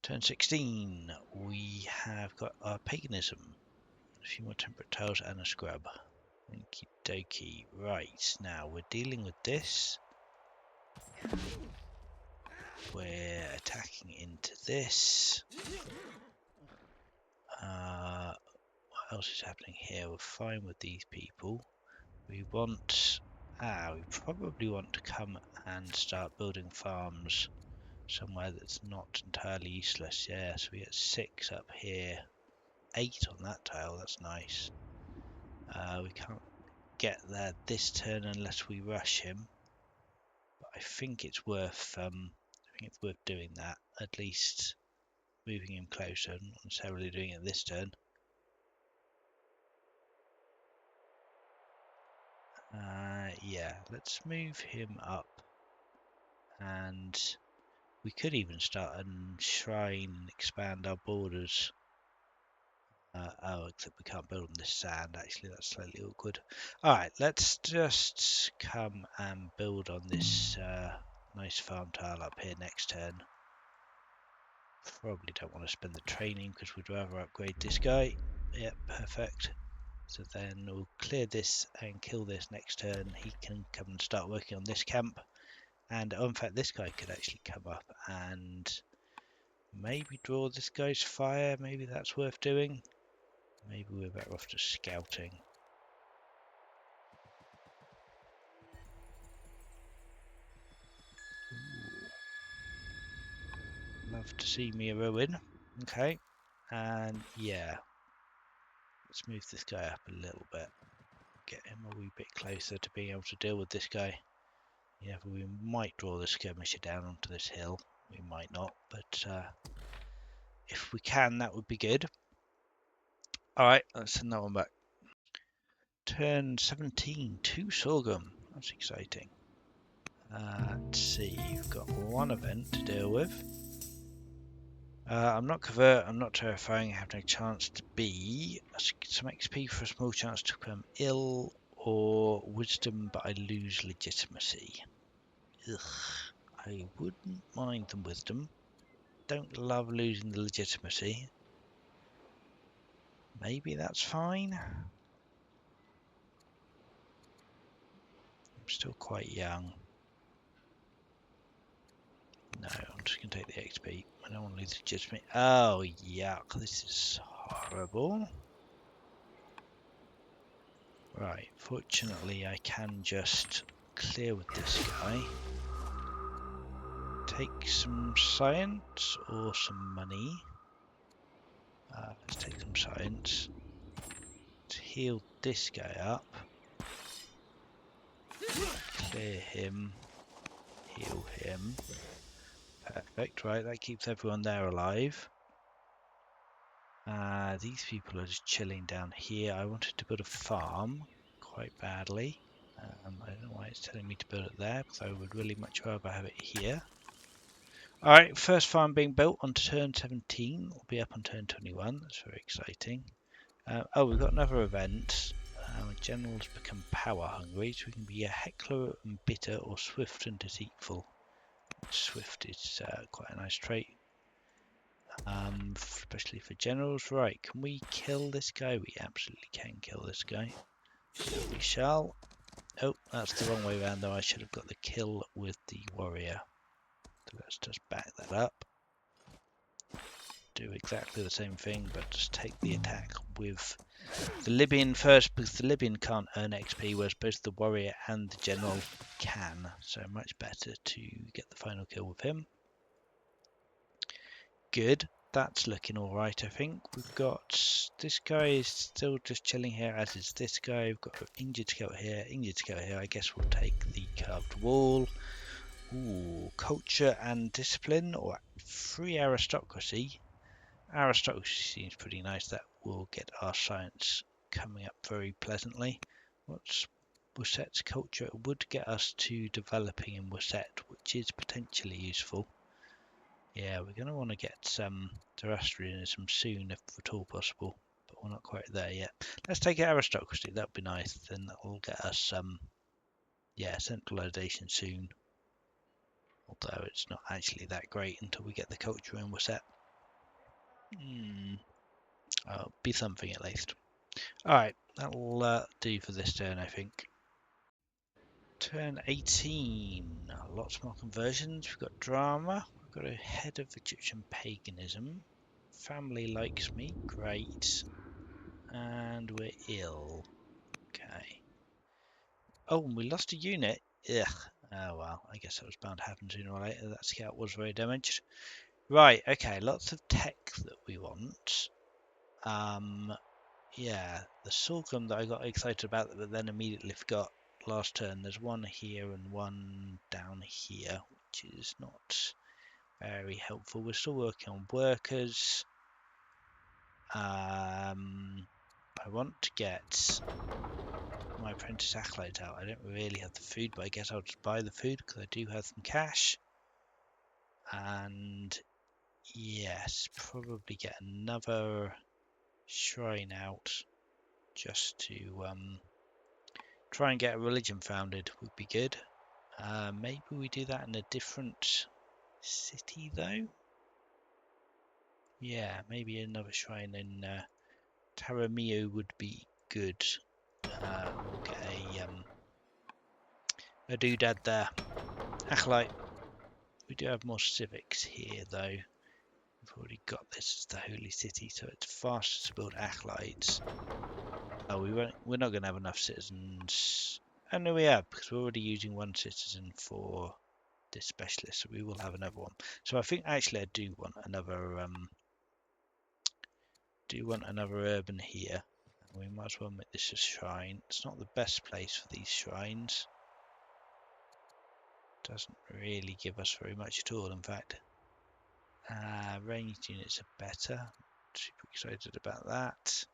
Turn 16, we have got our paganism. A few more temperate tiles and a scrub. Okie dokie. Right, now we're dealing with this. We're attacking into this. What else is happening here? We're fine with these people. We want... we probably want to come and start building farms somewhere that's not entirely useless. Yeah, so we get 6 up here. 8 on that tile, that's nice. We can't get there this turn unless we rush him. But I think it's worth doing that. At least moving him closer, not necessarily doing it this turn. Yeah, let's move him up, and we could even start a shrine and expand our borders. Except we can't build on this sand, actually, that's slightly awkward. Alright, let's just come and build on this nice farm tile up here next turn. Probably don't want to spend the training because we'd rather upgrade this guy. Yep, perfect. So then we'll clear this and kill this next turn. He can come and start working on this camp. And in fact, this guy could actually come up and maybe draw this guy's fire. Maybe that's worth doing. Maybe we're better off just scouting. Ooh. Love to see me a ruin. Okay. And yeah. Let's move this guy up a little bit. Get him a wee bit closer to being able to deal with this guy. Yeah, but we might draw the skirmisher down onto this hill. We might not, but if we can, that would be good. Alright, let's send that one back. Turn 17, 2 sorghum. That's exciting. Let's see, you've got one event to deal with. I'm not covert, I'm not terrifying, I have no chance to be. Some XP for a small chance to become ill, or wisdom, but I lose legitimacy. Ugh, I wouldn't mind the wisdom. Don't love losing the legitimacy. Maybe that's fine. I'm still quite young. No, I'm just going to take the XP. I don't want to lose legitimacy. Oh, yuck. This is horrible. Right, fortunately I can just clear with this guy. Take some science or some money. Let's take some science. Let's heal this guy up. Clear him. Heal him. Perfect, right, that keeps everyone there alive. These people are just chilling down here. I wanted to build a farm quite badly. I don't know why it's telling me to build it there, because I would really much rather have it here. Alright, first farm being built on turn 17. Will be up on turn 21. That's very exciting. Oh, we've got another event. Generals become power hungry, so we can be a heckler and bitter or swift and deceitful. Swift is quite a nice trait. Especially for generals. Right, can we kill this guy? We absolutely can kill this guy. So we shall. Oh, that's the wrong way around though. I should have got the kill with the warrior. So let's just back that up. Do exactly the same thing, but just take the attack with the Libyan first, because the Libyan can't earn XP, whereas both the warrior and the general can. So much better to get the final kill with him. Good. That's looking alright, I think. We've got... This guy is still just chilling here, as is this guy. We've got an injured scout here, injured scout here. I guess we'll take the carved wall. Ooh, culture and discipline, or free aristocracy. Aristocracy seems pretty nice. That will get our science coming up very pleasantly. What's Worcet's culture? It would get us to developing in Worcet, which is potentially useful. Yeah, we're going to want to get some Zoroastrianism soon, if at all possible, but we're not quite there yet. Let's take aristocracy, that would be nice, then that will get us some, centralization soon. Although it's not actually that great until we get the culture in Worcet. Be something at least. Alright, that'll do for this turn, I think. Turn 18. Lots more conversions. We've got drama. We've got a head of Egyptian paganism. Family likes me. Great. And we're ill. Okay. Oh, and we lost a unit. Ugh. Oh well, I guess that was bound to happen sooner or later. That scout was very damaged. Right, okay, lots of tech that we want. Yeah, the sorghum that I got excited about but then immediately forgot last turn. There's one here and one down here, which is not very helpful. We're still working on workers. I want to get my apprentice acolyte out. I don't really have the food, but I guess I'll just buy the food because I do have some cash. And yes, probably get another shrine out just to try and get a religion founded would be good. Maybe we do that in a different city though. Yeah, maybe another shrine in Taramio would be good. We'll get a doodad there. Acolyte. We do have more civics here though. We've already got this as the holy city, so it's faster to build acolytes. Oh, we're not going to have enough citizens. Oh no, we have because we're already using one citizen for this specialist, so we will have another one. So I think actually I do want another urban here. We might as well make this a shrine. It's not the best place for these shrines. Doesn't really give us very much at all, in fact. Ranged units are better. Super excited about that.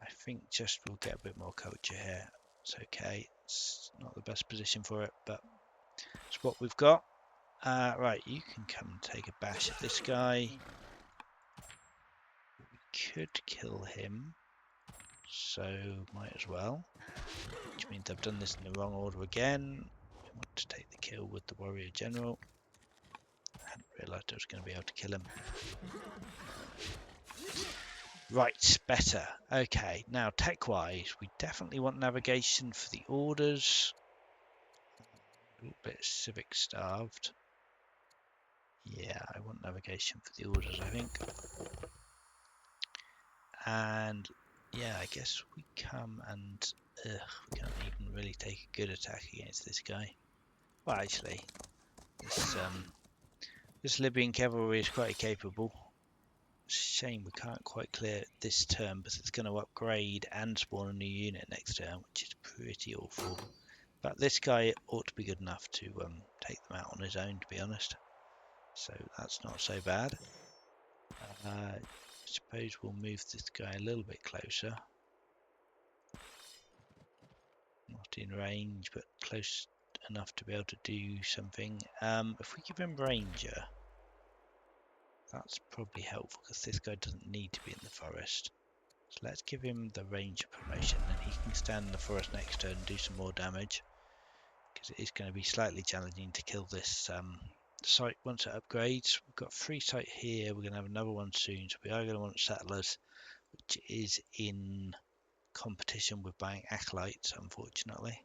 I think just we'll get a bit more culture here. It's okay. It's not the best position for it, but it's what we've got. Right, you can come and take a bash at this guy. We could kill him, so might as well. Which means I've done this in the wrong order again. We want to take the kill with the warrior general. I hadn't realised I was going to be able to kill him. Right, better. Okay, now tech-wise, we definitely want navigation for the orders. A little bit civic starved. Yeah, I want navigation for the orders, I think. And yeah, I guess we come and we can't even really take a good attack against this guy. Well, actually, this Libyan cavalry is quite capable. It's a shame we can't quite clear it this turn, but it's going to upgrade and spawn a new unit next turn, which is pretty awful. But this guy ought to be good enough to take them out on his own, to be honest. So that's not so bad. I suppose we'll move this guy a little bit closer. Not in range, but close enough to be able to do something. If we give him Ranger, that's probably helpful because this guy doesn't need to be in the forest. So let's give him the Ranger promotion and he can stand in the forest next turn and do some more damage. Because it is going to be slightly challenging to kill this site once it upgrades. We've got 3 sites here, we're going to have another one soon, so we are going to want settlers, which is in competition with buying acolytes, unfortunately.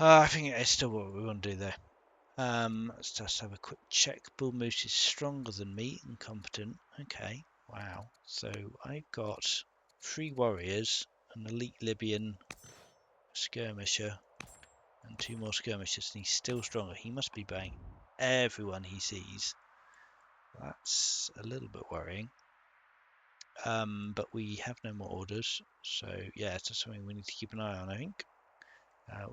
I think it is still what we want to do there. Let's just have a quick check. Bull Moose is stronger than me and competent. Okay, wow. So I've got 3 warriors, an elite Libyan skirmisher, and 2 more skirmishers, and he's still stronger. He must be buying everyone he sees. That's a little bit worrying. But we have no more orders, so yeah, it's just something we need to keep an eye on, I think.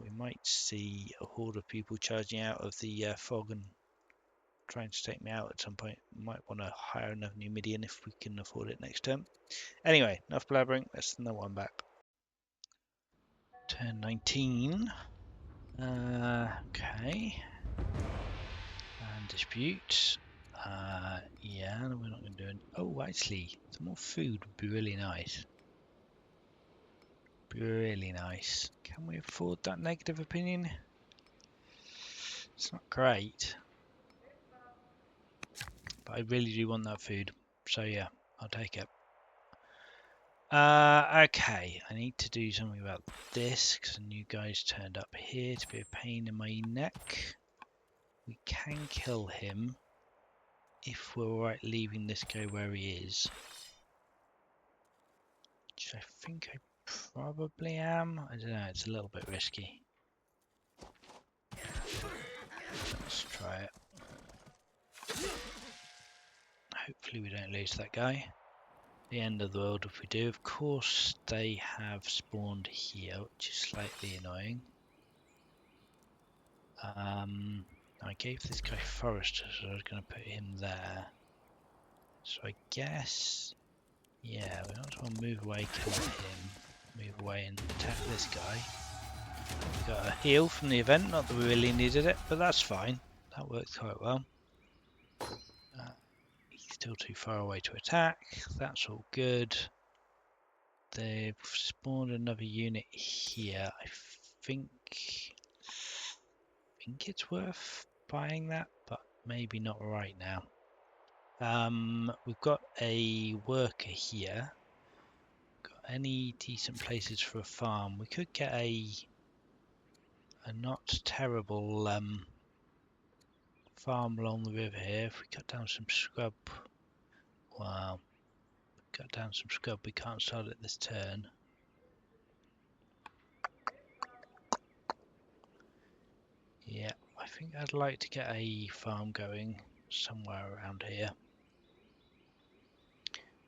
We might see a horde of people charging out of the fog and trying to take me out at some point. Might want to hire another Numidian if we can afford it next turn. Anyway, enough blabbering. Let's send that one back. Turn 19. Okay. And dispute. Yeah, no, we're not going to do it. Oh, actually, some more food would be really nice. Really nice. Can we afford that negative opinion? It's not great. but I really do want that food. So yeah, I'll take it. Okay, I need to do something about this because the new guys turned up here to be a pain in my neck. We can kill him if we're alright leaving this guy where he is. Which I think I probably am. I don't know, it's a little bit risky. Let's try it. Hopefully we don't lose that guy. The end of the world if we do. Of course they have spawned here, which is slightly annoying. I gave this guy Forester, so I was going to put him there. So I guess, yeah, we might as well move away, kill him, move away and attack this guy. We got a heal from the event, not that we really needed it, but that's fine. That worked quite well. He's still too far away to attack. That's all good. They've spawned another unit here. I think it's worth buying that, but maybe not right now. We've got a worker here. Got any decent places for a farm? We could get a not terrible farm along the river here. If we cut down some scrub, wow, cut down some scrub. We can't start it this turn. Yeah, I think I'd like to get a farm going somewhere around here.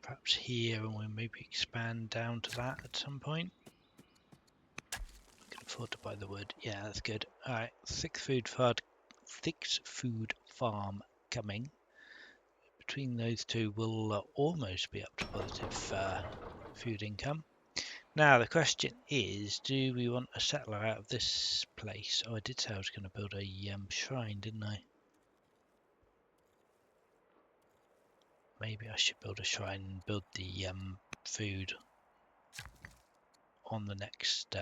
Perhaps here, and we'll maybe expand down to that at some point. Can afford to buy the wood. Yeah, that's good. Alright, six food farm coming. Between those two, we'll almost be up to positive food income. Now, the question is, do we want a settler out of this place? Oh, I did say I was going to build a shrine, didn't I? Maybe I should build a shrine and build the food on the next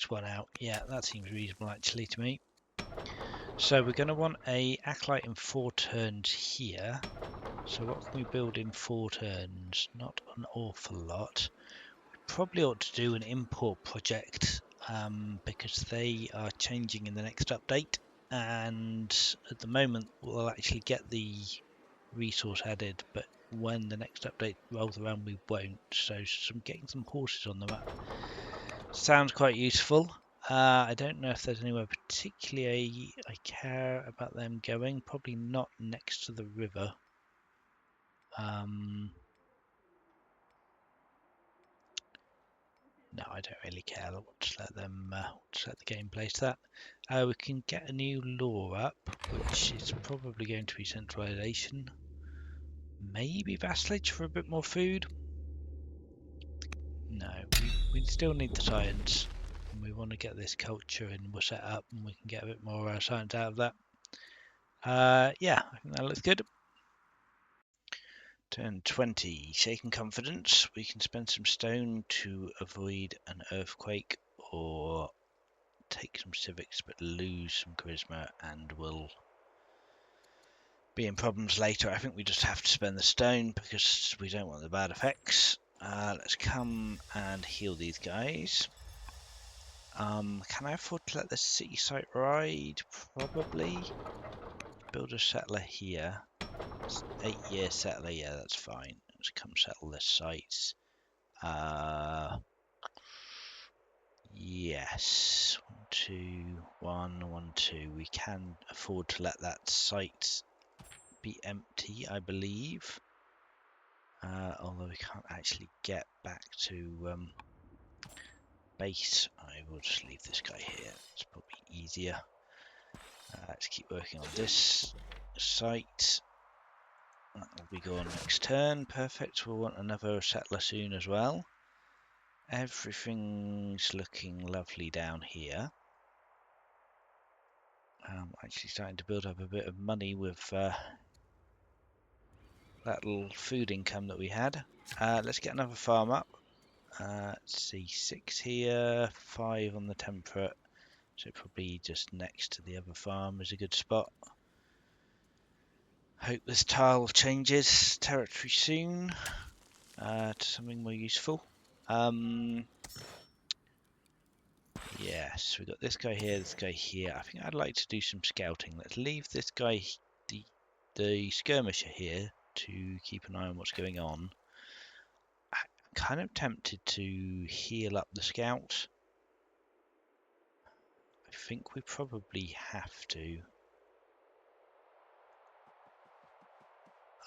one out. Yeah, that seems reasonable actually to me. So we're going to want a acolyte in 4 turns here. So what can we build in 4 turns? Not an awful lot. We probably ought to do an import project because they are changing in the next update, and at the moment we'll actually get the resource added, but when the next update rolls around we won't. So getting some horses on the map sounds quite useful. I don't know if there's anywhere particularly I care about them going. Probably not next to the river. No, I don't really care. I'll just let them just let the game place that. We can get a new law up, which is probably going to be centralization. Maybe vassalage for a bit more food. No, we still need the science. And we want to get this culture and we're set up and we can get a bit more science out of that. Yeah, I think that looks good. Turn 20, shaken confidence. We can spend some stone to avoid an earthquake or take some civics but lose some charisma and we'll be in problems later. I think we just have to spend the stone because we don't want the bad effects. Let's come and heal these guys. Can I afford to let the city site ride? Probably. Build a settler here. 8-year settler, yeah, that's fine. Let's come settle the sites. Yes. 1, 2, 1, 1, 2. We can afford to let that site be empty, I believe. Although we can't actually get back to base. I will just leave this guy here. It's probably easier. Let's keep working on this site. That will be gone next turn. Perfect. We'll want another settler soon as well. Everything's looking lovely down here. Actually starting to build up a bit of money with that little food income that we had. Let's get another farm up. Let's see, 6 here, 5 on the temperate. So probably just next to the other farm is a good spot. Hope this tile changes territory soon to something more useful. Yes, we've got this guy here, this guy here. I think I'd like to do some scouting. Let's leave this guy, the skirmisher here, to keep an eye on what's going on. I'm kind of tempted to heal up the scout. I think we probably have to.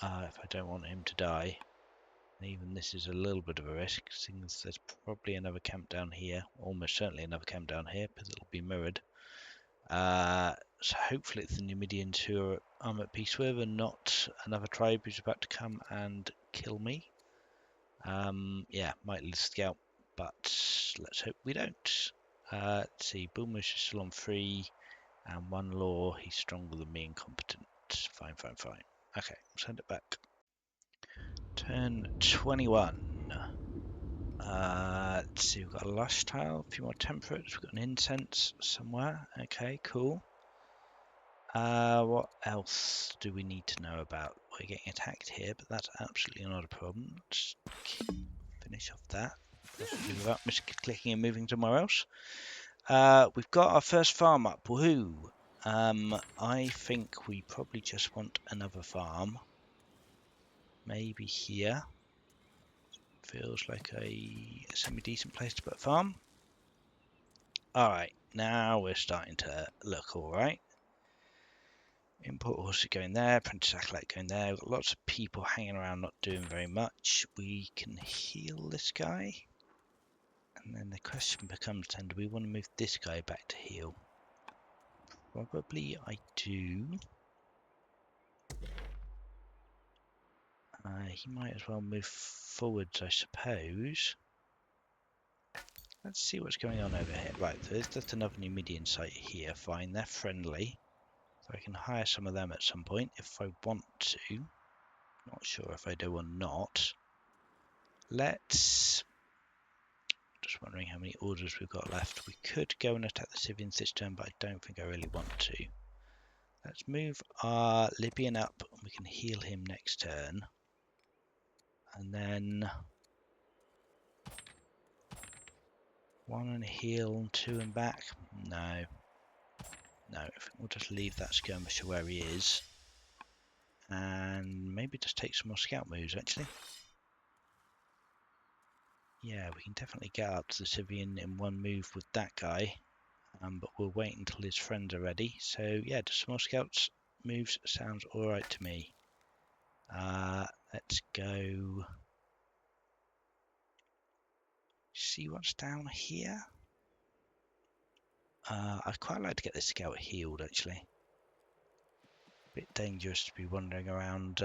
If I don't want him to die. And even this is a little bit of a risk, since there's probably another camp down here, almost certainly another camp down here, because it'll be mirrored. So hopefully it's the Numidians who I'm at peace with, and not another tribe who's about to come and kill me. Yeah, might lose scout, but let's hope we don't. Let's see, Boomers is still on 3, and 1 law, he's stronger than me and competent. Fine. Okay, send it back. Turn 21. Let's see, we've got a lush tile, a few more temperates, we've got an incense somewhere. Okay, cool. What else do we need to know about? We're getting attacked here, but that's absolutely not a problem. Let's finish off that. Without misclicking and moving somewhere else. We've got our first farm up. Woohoo! I think we probably just want another farm. Maybe here. Feels like a semi-decent place to put a farm. Alright, now we're starting to look alright. Import horses going there, Apprentice Acolyte going there. We've got lots of people hanging around not doing very much. We can heal this guy. And then the question becomes then, do we want to move this guy back to heal? Probably I do. He might as well move forwards, I suppose. Let's see what's going on over here. Right, there's just another Numidian site here. Fine, they're friendly. So I can hire some of them at some point if I want to. Not sure if I do or not. Let's... Just wondering how many orders we've got left. We could go and attack the Scythians this turn, but I don't think I really want to. Let's move our Libyan up and we can heal him next turn. And then 1 and heal and 2 and back. No. I think we'll just leave that skirmisher where he is. And maybe just take some more scout moves actually. Yeah, we can definitely get up to the Scythian in 1 move with that guy. But we'll wait until his friends are ready. So yeah, just some more scouts moves sounds alright to me. Let's go see what's down here. I'd quite like to get this scout healed actually. Bit dangerous to be wandering around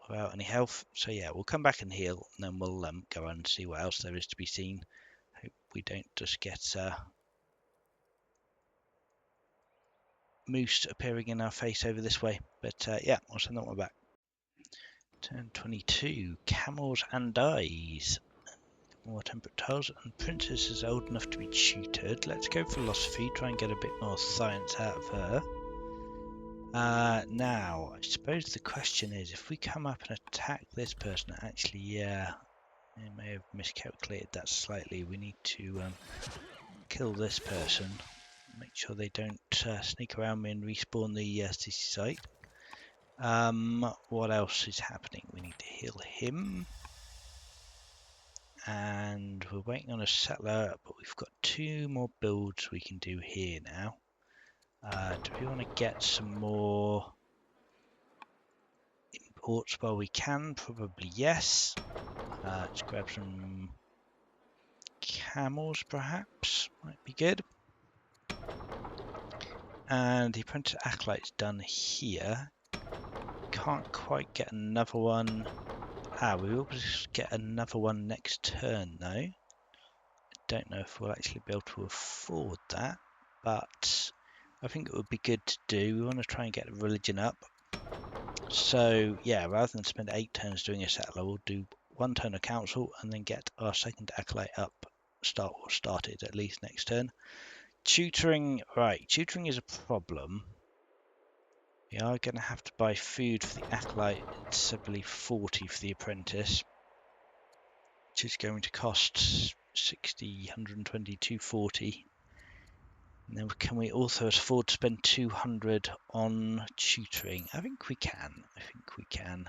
without any health. So yeah, we'll come back and heal, and then we'll go and see what else there is to be seen. Hope we don't just get moose appearing in our face over this way. But yeah, we'll send that one back. Turn 22, camels and dies. More temperate tiles, and Princess is old enough to be tutored. Let's go philosophy, try and get a bit more science out of her. Now, I suppose the question is, if we come up and attack this person, actually, yeah, I may have miscalculated that slightly. We need to kill this person, make sure they don't sneak around me and respawn the CC site. What else is happening? We need to heal him. And we're waiting on a settler, but we've got 2 more builds we can do here now. Do we want to get some more imports while we can? Probably yes. Let's grab some camels perhaps, might be good. And the Apprentice Acolyte's done here. Can't quite get another one. We will just get another one next turn though. I don't know if we'll actually be able to afford that, but I think it would be good to do. We want to try and get the religion up. So yeah, rather than spend 8 turns doing a settler, we'll do 1 turn of council and then get our second acolyte up, started at least next turn. Tutoring, right, tutoring is a problem. We are going to have to buy food for the acolyte. It's, I believe, 40 for the apprentice, which is going to cost 60, 120, 240. And then can we also afford to spend 200 on tutoring? I think we can. I think we can.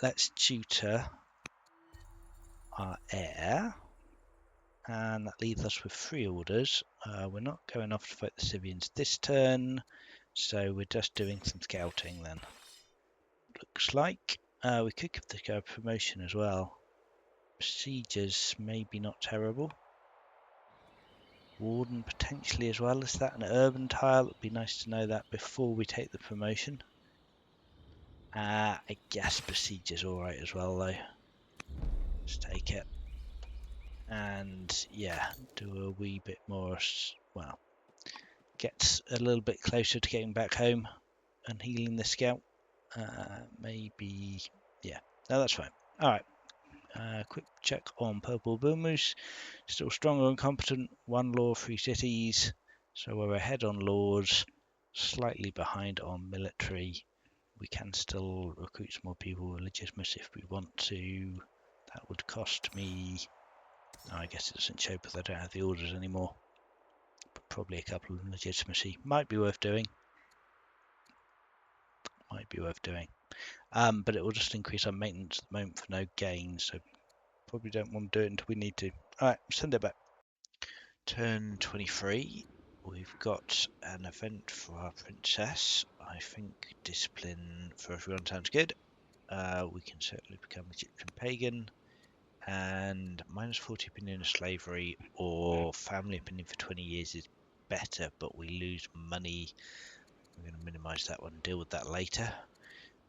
Let's tutor our heir. And that leaves us with 3 orders. We're not going off to fight the Scythians this turn, so we're just doing some scouting then. Looks like we could give this guy a promotion as well. Besiegers, maybe not terrible. Warden potentially as well. Is that an urban tile? It'd be nice to know that before we take the promotion. I guess Besieger's alright as well though. Let's take it. And yeah, do a wee bit more, well, get a little bit closer to getting back home and healing the scout. Maybe, yeah, no, that's fine. Alright, quick check on Purple Boomers. Still strong and competent, 1 law, 3 cities. So we're ahead on laws, slightly behind on military. We can still recruit some more people with legitimacy if we want to. That would cost me, oh, I guess it doesn't show because I don't have the orders anymore. But probably a couple of legitimacy. Might be worth doing. Might be worth doing. But it will just increase our maintenance at the moment for no gain, so probably don't want to do it until we need to. Alright, send it back. Turn 23. We've got an event for our princess. I think discipline for everyone sounds good. We can certainly become Egyptian pagan. And minus 40 opinion of slavery or family opinion for 20 years is better, but we lose money. We're going to minimize that one, deal with that later.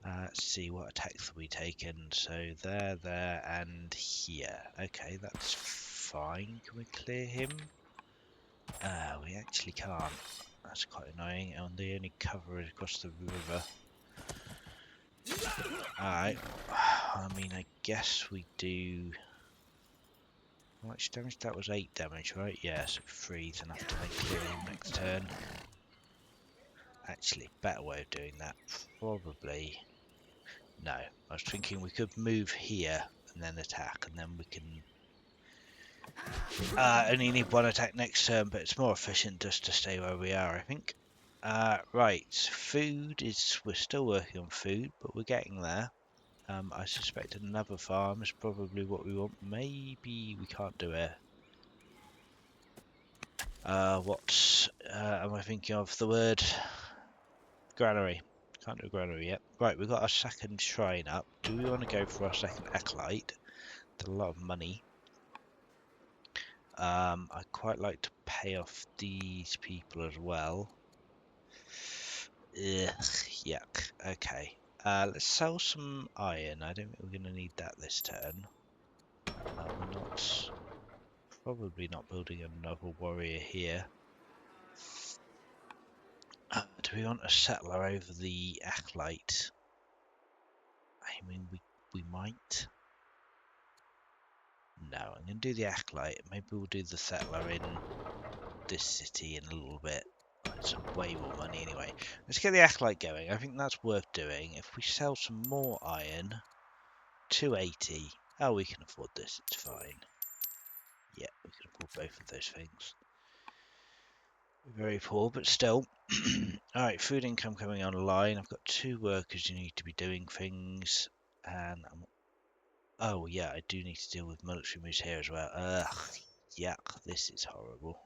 Let's see what attacks have we taken. So there, and here. Okay, that's fine. Can we clear him? We actually can't. That's quite annoying, and the only cover is across the river. Alright. I mean, I guess we do... How much damage? That was 8 damage, right? Yeah, so 3 is enough to make clear him next turn. Actually, better way of doing that, probably... No, I was thinking we could move here and then attack, and then we can... only need 1 attack next turn, but it's more efficient just to stay where we are, I think. Right, food is... We're still working on food, but we're getting there. I suspect another farm is probably what we want. Maybe we can't do it. What am I thinking of? The word granary. Can't do a granary yet. Right, we've got our second shrine up. Do we want to go for our second acolyte? It's a lot of money. I'd quite like to pay off these people as well. Ugh, yuck. Okay. Let's sell some iron. I don't think we're going to need that this turn. We're not... Probably not building another warrior here. Do we want a settler over the acolyte? I mean, we might. No, I'm going to do the acolyte. Maybe we'll do the settler in this city in a little bit. It's way more money anyway. Let's get the acolyte going. I think that's worth doing. If we sell some more iron, 280. Oh, we can afford this. It's fine. Yeah, we can afford both of those things. Very poor, but still. Alright, food income coming online. I've got 2 workers who need to be doing things. And oh yeah, I do need to deal with military moves here as well. Ugh, yuck, this is horrible.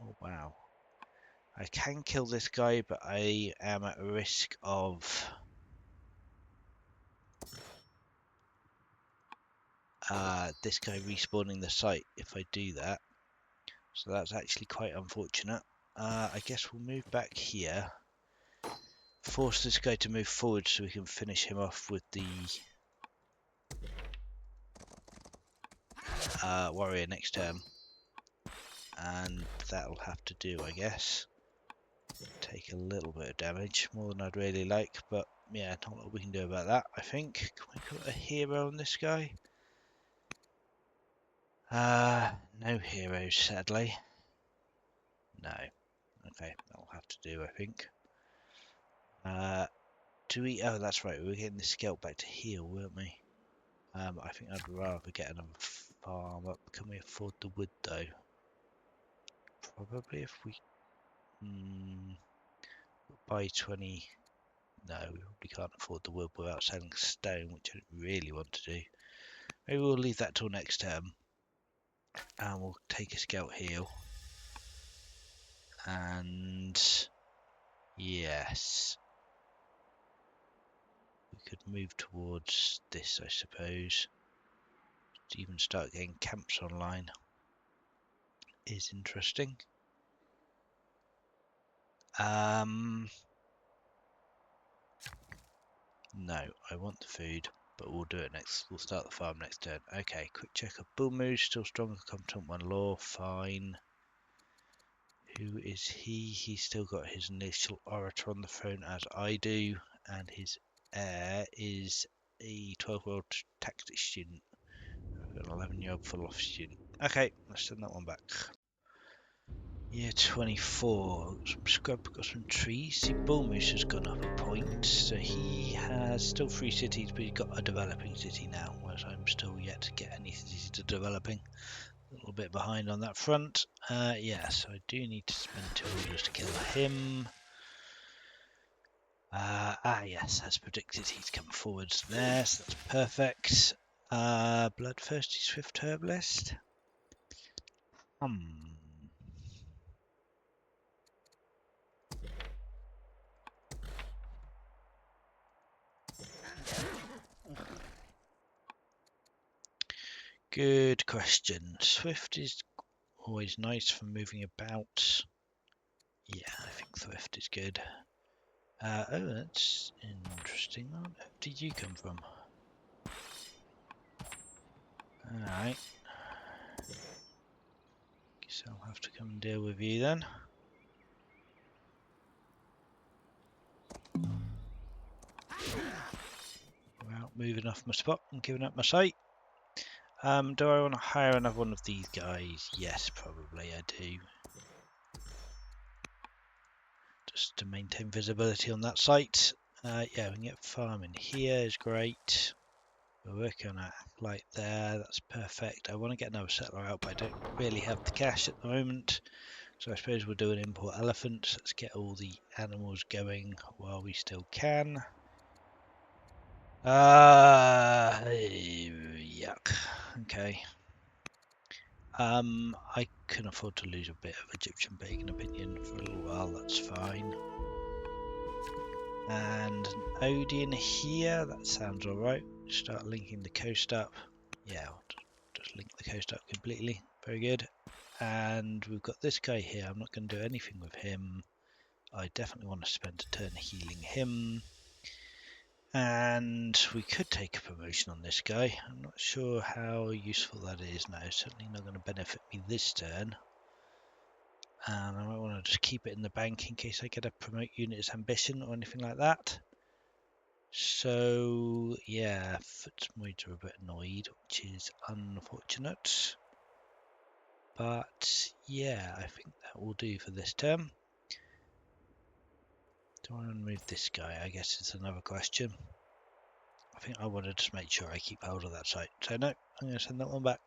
Oh wow. I can kill this guy, but I am at risk of this guy respawning the site if I do that. So that's actually quite unfortunate. I guess we'll move back here. Force this guy to move forward so we can finish him off with the warrior next turn. And that'll have to do, I guess. Take a little bit of damage, more than I'd really like, but yeah, not a lot we can do about that, I think. Can we put a hero on this guy? No heroes, sadly. No. Okay, that'll have to do, I think. Do we? Oh, that's right. We were getting the scout back to heal, weren't we? I think I'd rather get another farm up. Can we afford the wood though? Probably if we buy 20. No, we probably can't afford the wood without selling stone, which I don't really want to do. Maybe we'll leave that till next term, and we'll take a scout heal. And yes, we could move towards this, I suppose. To even start getting camps online is interesting. No, I want the food, but we'll do it next. We'll start the farm next turn. Okay, quick check of Bull Moose, still strong and competent, one law, fine. Who is he? He's still got his initial orator on the throne as I do, and his heir is a 12-year-old tactics student, an 11-year-old philosophy student. Okay, let's send that one back. Year 24, got some scrub, got some trees. See, Bull Moose has gone up a point, so he has still 3 cities, but he's got a developing city now, whereas I'm still yet to get any cities to developing. A little bit behind on that front. Yeah, so I do need to spend 2 orders to kill him. Yes, as predicted, he's come forwards there, so that's perfect. Bloodthirsty Swift Herbalist. Good question. Swift is always nice for moving about. Yeah, I think Swift is good. Oh, that's interesting. Where did you come from? Alright. Guess I'll have to come and deal with you then. Without moving off my spot and giving up my site. Do I want to hire another one of these guys? Yes, probably I do. Just to maintain visibility on that site. Yeah, we can get farming here is great. We're working on a light there, that's perfect. I want to get another settler out, but I don't really have the cash at the moment. So I suppose we'll do an import elephant. Let's get all the animals going while we still can. Yuck. Okay. I can afford to lose a bit of Egyptian bacon opinion for a little while, that's fine. And an Odeon here, that sounds alright. Start linking the coast up. Yeah, I'll just link the coast up completely. Very good. And we've got this guy here. I'm not going to do anything with him. I definitely want to spend a turn healing him. And we could take a promotion on this guy. I'm not sure how useful that is now. Certainly not going to benefit me this turn. And I might want to just keep it in the bank in case I get a promote unit as ambition or anything like that. So yeah, Fitzmoids are a bit annoyed, which is unfortunate. But yeah, I think that will do for this term. Do I want to move this guy? I guess it's another question. I think I want to just make sure I keep hold of that site. So no, I'm going to send that one back.